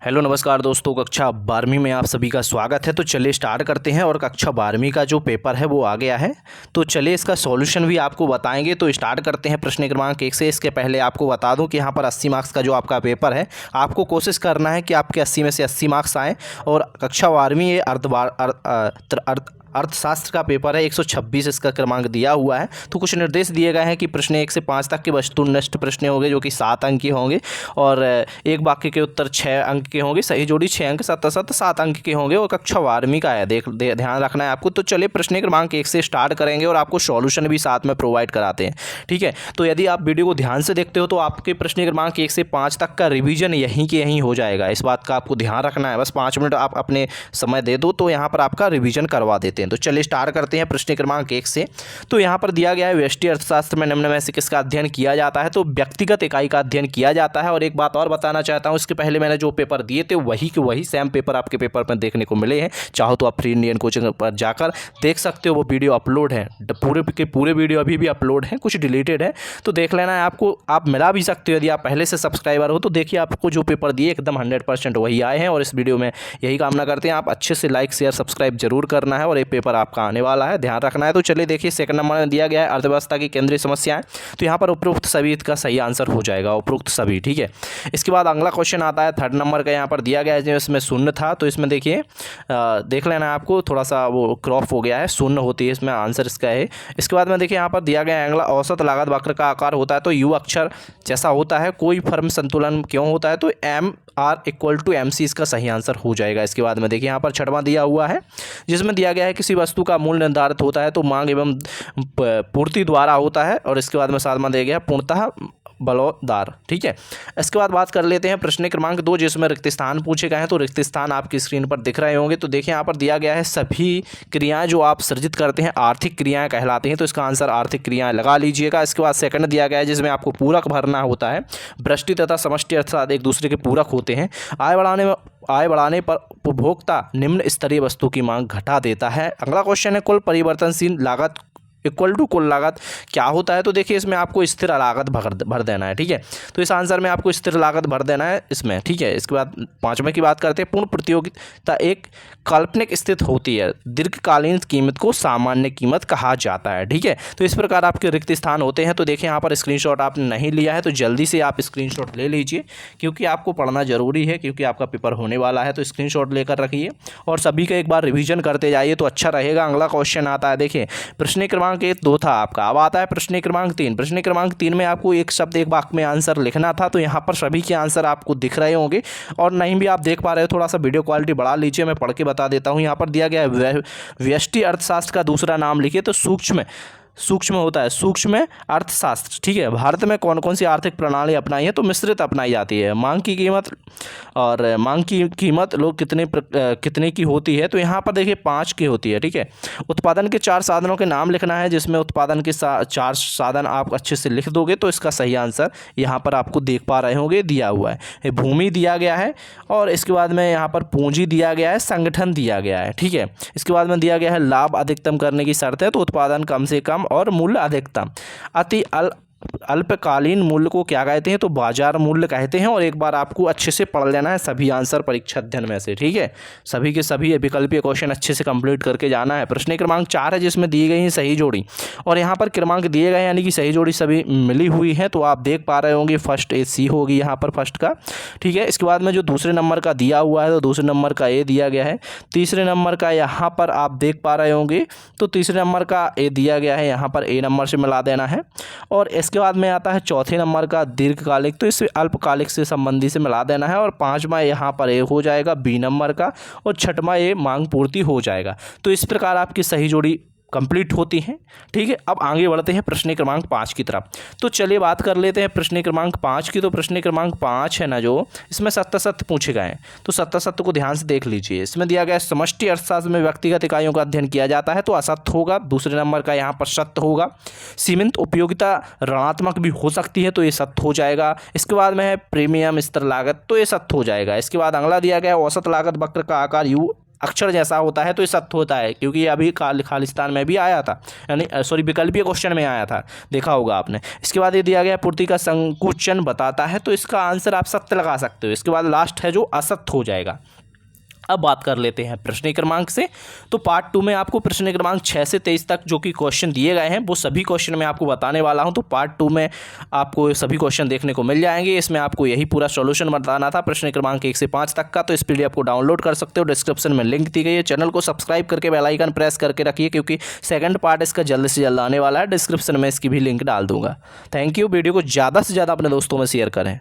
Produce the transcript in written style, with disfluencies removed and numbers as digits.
Hello नमस्कार दोस्तों, कक्षा 12वीं में आप सभी का स्वागत है। तो चलिए स्टार्ट करते हैं। और कक्षा 12वीं का जो पेपर है वो आ गया है, तो चलिए इसका सॉल्यूशन भी आपको बताएंगे। तो स्टार्ट करते हैं प्रश्न क्रमांक 1 से। इसके पहले आपको बता दूं कि यहाँ पर 80 मार्क्स का जो आपका पेपर है, आपको कोशिश करना है कि आपके 80 में से 80 मार्क्स आएँ। और कक्षा 12वीं ये अर्थशास्त्र का पेपर है, 126 इसका क्रमांक दिया हुआ है। तो कुछ निर्देश दिए गए हैं कि प्रश्न 1 से 5 तक के वस्तुनिष्ठ प्रश्न होंगे जो कि 7 अंक के होंगे, और एक वाक्य के उत्तर 6 अंक के होंगे, सही जोड़ी 6 अंक, 7 अंक के होंगे, और कक्षा 12वीं का है, ध्यान रखना है आपको। तो चलिए प्रश्न क्रमांक 1 से स्टार्ट करेंगे और आपको सॉल्यूशन भी साथ में प्रोवाइड कराते हैं, ठीक है। तो यदि आप वीडियो को ध्यान से देखते हो तो आपके प्रश्न क्रमांक 1 से 5 तक का रिवीजन यहीं के यहीं हो जाएगा। इस बात का आपको ध्यान रखना है। बस 5 मिनट आप अपने समय दे दो तो यहाँ पर आपका रिवीजन करवा देते हैं। तो चलिए स्टार्ट करते हैं प्रश्न क्रमांक 1 से। तो यहाँ पर दिया गया है, व्यष्टि अर्थशास्त्र में निम्न में से किसका अध्ययन किया जाता है? तो व्यक्तिगत इकाई का अध्ययन किया जाता है। और एक बात और बताना चाहता हूँ, इसके पहले मैंने जो पेपर दिए थे वही के वही सेम पेपर आपके पेपर में देखने को मिले हैं। चाहो तो आप फ्री इंडियन कोचिंग पर जाकर देख सकते हो, वो वीडियो अपलोड है, पूरे के पूरे वीडियो अभी भी अपलोड हैं, कुछ डिलीटेड है तो देख लेना है। आपको आप मिला भी सकते हो, यदि आप पहले से सब्सक्राइबर हो तो देखिए आपको जो पेपर दिए एकदम 100% वही आए हैं। और इस वीडियो में यही कामना करते हैं आप अच्छे से लाइक शेयर सब्सक्राइब जरूर करना है, और ये पेपर आपका आने वाला है, ध्यान रखना है। तो चलिए देखिए, सेकंड नंबर में दिया गया है अर्थव्यवस्था की केंद्रीय समस्याएं। तो यहाँ पर उपरोक्त सभी इसका सही आंसर हो जाएगा, उपरोक्त सभी, ठीक है। इसके बाद अगला क्वेश्चन आता है थर्ड नंबर का, यहाँ पर दिया गया है जो इसमें शून्य था। तो इसमें देखिए देख लेना है, आपको थोड़ा सा वो क्रॉप हो गया है, शून्य होती है इसमें, आंसर इसका है। इसके बाद में देखिए यहाँ पर दिया गया है अगला, औसत लागत वक्र का आकार होता है तो यू अक्षर जैसा होता है, कोई फर्म संतुलन क्यों होता है? तो MR=MC इसका सही आंसर हो जाएगा। इसके बाद में देखिए यहाँ पर छठवां दिया हुआ है जिसमें दिया गया है किसी वस्तु का मूल्य निर्धारित होता है तो मांग एवं पूर्ति द्वारा होता है। और इसके बाद में सातवां दिया गया पूर्णतः बलौदार, ठीक है। इसके बाद बात कर लेते हैं प्रश्न क्रमांक 2 जिसमें रिक्त स्थान पूछे गए हैं। तो रिक्त स्थान आपकी स्क्रीन पर दिख रहे होंगे। तो देखिए यहाँ पर दिया गया है सभी क्रियाएं जो आप सृजित करते हैं आर्थिक क्रियाएं कहलाती हैं, तो इसका आंसर आर्थिक क्रियाएं लगा लीजिएगा। इसके बाद सेकंड दिया गया है जिसमें आपको पूरक भरना होता है। वृष्टि तथा समष्टि अर्थात एक दूसरे के पूरक होते हैं। आय बढ़ाने पर उपभोक्ता निम्न स्तरीय वस्तु की मांग घटा देता है। अगला क्वेश्चन है कुल परिवर्तनशील लागत इक्वल टू कुल लागत क्या होता है? तो देखिए इसमें आपको स्थिर लागत भर देना है, ठीक है। तो इस आंसर में आपको स्थिर लागत भर देना है इसमें, ठीक है। इसके बाद पांचवें की बात करते हैं, पूर्ण प्रतियोगिता एक काल्पनिक स्थिति होती है, दीर्घकालीन कीमत को सामान्य कीमत कहा जाता है, ठीक है। तो इस प्रकार आपके रिक्त स्थान होते हैं। तो देखिए यहाँ पर स्क्रीनशॉट आपने नहीं लिया है तो जल्दी से आप स्क्रीनशॉट ले लीजिए, क्योंकि आपको पढ़ना जरूरी है, क्योंकि आपका पेपर होने वाला है। तो स्क्रीनशॉट लेकर रखिए और सभी का एक बार रिविजन करते जाइए तो अच्छा रहेगा। अगला क्वेश्चन आता है, देखिए प्रश्न क्रमांक 2 था आपका, अब आता है प्रश्न क्रमांक 3। प्रश्न क्रमांक 3 में आपको एक शब्द एक वाक्य में आंसर लिखना था। तो यहाँ पर सभी के आंसर आपको दिख रहे होंगे, और नहीं भी आप देख पा रहे हो थोड़ा सा वीडियो क्वालिटी बढ़ा लीजिए, मैं पढ़ के बता देता हूँ। यहाँ पर दिया गया है व्यष्टि अर्थशास्त्र का दूसरा नाम लिखिए। तो सूक्ष्म होता है, सूक्ष्म अर्थशास्त्र, ठीक है। भारत में कौन कौन सी आर्थिक प्रणाली अपनाई है? तो मिश्रित अपनाई जाती है। मांग की कीमत लोग कितने की होती है? तो यहाँ पर देखिए 5 की होती है, ठीक है। उत्पादन के 4 साधनों के नाम लिखना है, जिसमें उत्पादन के 4 साधन आप अच्छे से लिख दोगे तो इसका सही आंसर यहाँ पर आपको देख पा रहे होंगे दिया हुआ है। भूमि दिया गया है, और इसके बाद में यहाँ पर पूंजी दिया गया है, संगठन दिया गया है, ठीक है। इसके बाद में दिया गया है लाभ अधिकतम करने की शर्त है, तो उत्पादन कम से कम और मूल्य अधिकतम। अति अल्पकालीन मूल्य को क्या कहते हैं? तो बाजार मूल्य कहते हैं। और एक बार आपको अच्छे से पढ़ लेना है सभी आंसर परीक्षा अध्ययन में से, ठीक है। सभी के सभी विकल्पीय क्वेश्चन अच्छे से कंप्लीट करके जाना है। प्रश्न क्रमांक 4 है जिसमें दी गई है सही जोड़ी, और यहाँ पर क्रमांक दिए गए यानी कि सही जोड़ी सभी मिली हुई है। तो आप देख पा रहे होंगे फर्स्ट AC होगी यहाँ पर फर्स्ट का, ठीक है। इसके बाद में जो दूसरे नंबर का दिया हुआ है तो दूसरे नंबर का A दिया गया है। तीसरे नंबर का यहाँ पर आप देख पा रहे होंगे, तो तीसरे नंबर का A दिया गया है, यहाँ पर A नंबर से मिला देना है। और इसके बाद में आता है चौथे नंबर का दीर्घकालिक, तो इसे अल्पकालिक से संबंधी से मिला देना है। और पांचवा यहाँ पर ए हो जाएगा B नंबर का, और छठवां ये मांग पूर्ति हो जाएगा। तो इस प्रकार आपकी सही जोड़ी कंप्लीट होती हैं, ठीक है। अब आगे बढ़ते हैं प्रश्न क्रमांक 5 की तरफ। तो चलिए बात कर लेते हैं प्रश्न क्रमांक 5 की। तो प्रश्न क्रमांक 5 है ना, जो इसमें सत्य सत्य पूछे गए हैं, तो सत्य सत्य को ध्यान से देख लीजिए। इसमें दिया गया समष्टि अर्थशास्त्र में व्यक्तिगत इकाइयों का अध्ययन किया जाता है, तो असत्य होगा। दूसरे नंबर का यहाँ पर सत्य होगा। सीमित उपयोगिता ऋणात्मक भी हो सकती है, तो ये सत्य हो जाएगा। इसके बाद में है प्रीमियम स्तर लागत, तो ये सत्य हो जाएगा। इसके बाद अगला दिया गया औसत लागत वक्र का आकार अक्षर जैसा होता है तो ये सत्य होता है, क्योंकि ये अभी खालिस्तान में भी आया था, यानी सॉरी विकल्पीय क्वेश्चन में आया था, देखा होगा आपने। इसके बाद ये दिया गया पूर्ति का संकुचन बताता है, तो इसका आंसर आप सत्य लगा सकते हो। इसके बाद लास्ट है जो असत्य हो जाएगा। अब बात कर लेते हैं प्रश्न क्रमांक से। तो पार्ट 2 में आपको प्रश्न क्रमांक 6 से 23 तक जो कि क्वेश्चन दिए गए हैं वो सभी क्वेश्चन मैं आपको बताने वाला हूं। तो पार्ट 2 में आपको सभी क्वेश्चन देखने को मिल जाएंगे। इसमें आपको यही पूरा सॉल्यूशन बताना था प्रश्न क्रमांक 1 से 5 तक का। तो इस पीडीएफ को डाउनलोड कर सकते हो, डिस्क्रिप्शन में लिंक दी गई है। चैनल को सब्सक्राइब करके बेल आइकन प्रेस करके रखिए, क्योंकि सेकंड पार्ट इसका जल्द से जल्द आने वाला है। डिस्क्रिप्शन में इसकी भी लिंक डाल दूंगा। Thank you. वीडियो को ज़्यादा से ज़्यादा अपने दोस्तों में शेयर करें।